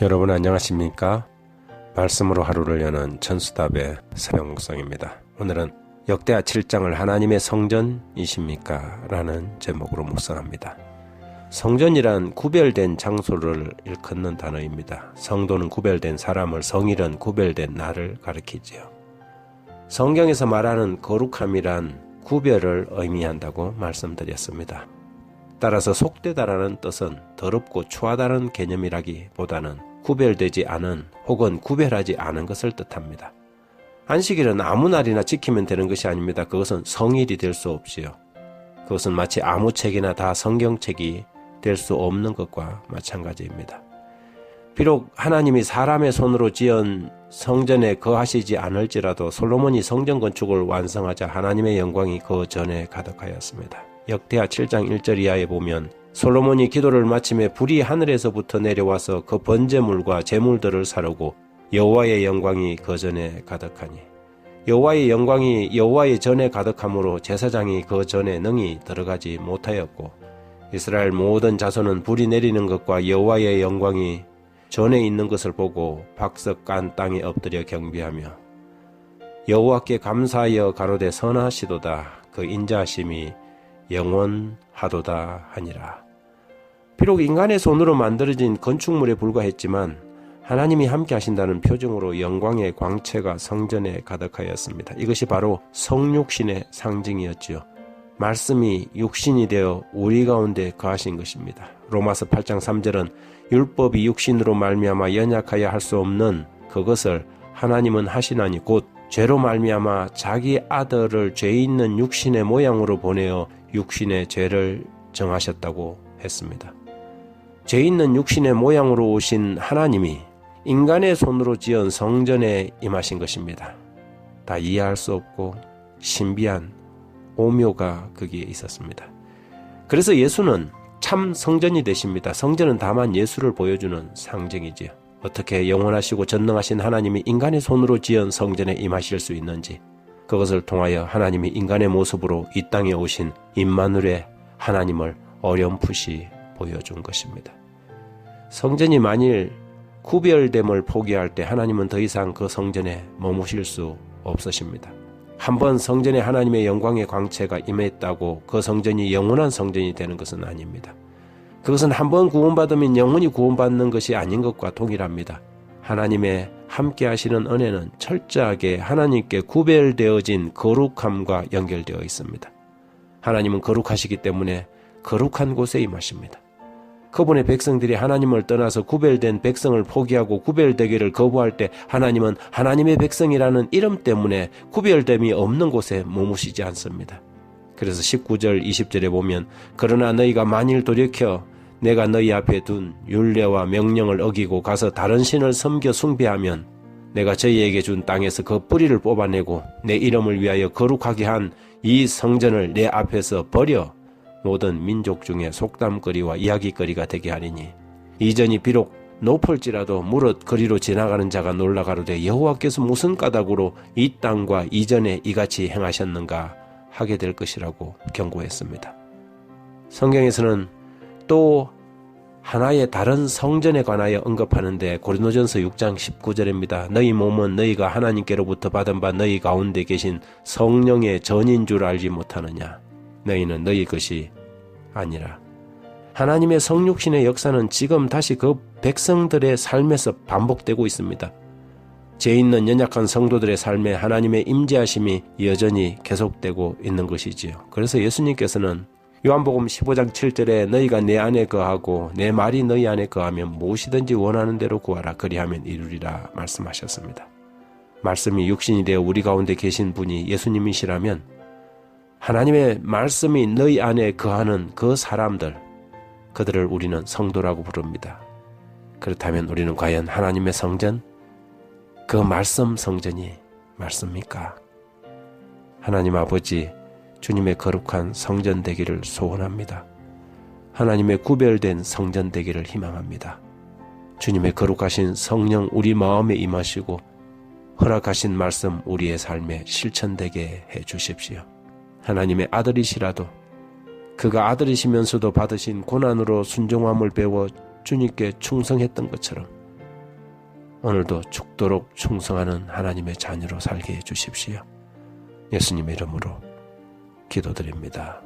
여러분 안녕하십니까? 말씀으로 하루를 여는 천수답의 새벽 묵상입니다. 오늘은 역대하 7장을 하나님의 성전이십니까? 라는 제목으로 묵상합니다. 성전이란 구별된 장소를 일컫는 단어입니다. 성도는 구별된 사람을, 성일은 구별된 나를 가리키지요. 성경에서 말하는 거룩함이란 구별을 의미한다고 말씀드렸습니다. 따라서 속되다라는 뜻은 더럽고 추하다는 개념이라기보다는 구별되지 않은 혹은 구별하지 않은 것을 뜻합니다. 안식일은 아무 날이나 지키면 되는 것이 아닙니다. 그것은 성일이 될 수 없지요. 그것은 마치 아무 책이나 다 성경책이 될 수 없는 것과 마찬가지입니다. 비록 하나님이 사람의 손으로 지은 성전에 거하시지 않을지라도 솔로몬이 성전 건축을 완성하자 하나님의 영광이 그 전에 가득하였습니다. 역대하 7장 1절 이하에 보면 솔로몬이 기도를 마침에 불이 하늘에서부터 내려와서 그 번제물과 제물들을 사르고 여호와의 영광이 그 전에 가득하니, 여호와의 영광이 여호와의 전에 가득함으로 제사장이 그 전에 능히 들어가지 못하였고, 이스라엘 모든 자손은 불이 내리는 것과 여호와의 영광이 전에 있는 것을 보고 박석 깐 땅에 엎드려 경배하며 여호와께 감사하여 가로되 선하시도다, 그 인자하심이 영원하도다 하니라. 비록 인간의 손으로 만들어진 건축물에 불과했지만 하나님이 함께 하신다는 표징으로 영광의 광채가 성전에 가득하였습니다. 이것이 바로 성육신의 상징이었지요. 말씀이 육신이 되어 우리 가운데 거하신 것입니다. 로마서 8장 3절은 율법이 육신으로 말미암아 연약하여 할 수 없는 그것을 하나님은 하시나니 곧 죄로 말미암아 자기 아들을 죄 있는 육신의 모양으로 보내어 육신의 죄를 정하셨다고 했습니다. 죄 있는 육신의 모양으로 오신 하나님이 인간의 손으로 지은 성전에 임하신 것입니다. 다 이해할 수 없고 신비한 오묘가 거기에 있었습니다. 그래서 예수는 참 성전이 되십니다. 성전은 다만 예수를 보여주는 상징이지요. 어떻게 영원하시고 전능하신 하나님이 인간의 손으로 지은 성전에 임하실 수 있는지, 그것을 통하여 하나님이 인간의 모습으로 이 땅에 오신 임마누엘의 하나님을 어렴풋이 보여준 것입니다. 성전이 만일 구별됨을 포기할 때 하나님은 더 이상 그 성전에 머무실 수 없으십니다. 한번 성전에 하나님의 영광의 광채가 임했다고 그 성전이 영원한 성전이 되는 것은 아닙니다. 그것은 한번 구원받으면 영원히 구원받는 것이 아닌 것과 동일합니다. 하나님의 함께 하시는 은혜는 철저하게 하나님께 구별되어진 거룩함과 연결되어 있습니다. 하나님은 거룩하시기 때문에 거룩한 곳에 임하십니다. 그분의 백성들이 하나님을 떠나서 구별된 백성을 포기하고 구별되기를 거부할 때 하나님은 하나님의 백성이라는 이름 때문에 구별됨이 없는 곳에 머무시지 않습니다. 그래서 19절 20절에 보면 그러나 너희가 만일 돌이켜 내가 너희 앞에 둔 율례와 명령을 어기고 가서 다른 신을 섬겨 숭배하면 내가 저희에게 준 땅에서 그 뿌리를 뽑아내고 내 이름을 위하여 거룩하게 한 이 성전을 내 앞에서 버려 모든 민족 중에 속담거리와 이야기거리가 되게 하리니, 이전이 비록 높을지라도 무릇 거리로 지나가는 자가 놀라가로되 여호와께서 무슨 까닭으로 이 땅과 이전에 이같이 행하셨는가 하게 될 것이라고 경고했습니다. 성경에서는 또 하나의 다른 성전에 관하여 언급하는데 고린도전서 6장 19절입니다. 너희 몸은 너희가 하나님께로부터 받은 바 너희 가운데 계신 성령의 전인 줄 알지 못하느냐. 너희는 너희 것이 아니라. 하나님의 성육신의 역사는 지금 다시 그 백성들의 삶에서 반복되고 있습니다. 죄 있는 연약한 성도들의 삶에 하나님의 임재하심이 여전히 계속되고 있는 것이지요. 그래서 예수님께서는 요한복음 15장 7절에 너희가 내 안에 거하고 내 말이 너희 안에 거하면 무엇이든지 원하는 대로 구하라 그리하면 이루리라 말씀하셨습니다. 말씀이 육신이 되어 우리 가운데 계신 분이 예수님이시라면 하나님의 말씀이 너희 안에 거하는 그 사람들, 그들을 우리는 성도라고 부릅니다. 그렇다면 우리는 과연 하나님의 성전, 그 말씀 성전이 맞습니까? 하나님 아버지, 주님의 거룩한 성전 되기를 소원합니다. 하나님의 구별된 성전 되기를 희망합니다. 주님의 거룩하신 성령 우리 마음에 임하시고 허락하신 말씀 우리의 삶에 실천되게 해 주십시오. 하나님의 아들이시라도 그가 아들이시면서도 받으신 고난으로 순종함을 배워 주님께 충성했던 것처럼 오늘도 죽도록 충성하는 하나님의 자녀로 살게 해주십시오. 예수님의 이름으로 기도드립니다.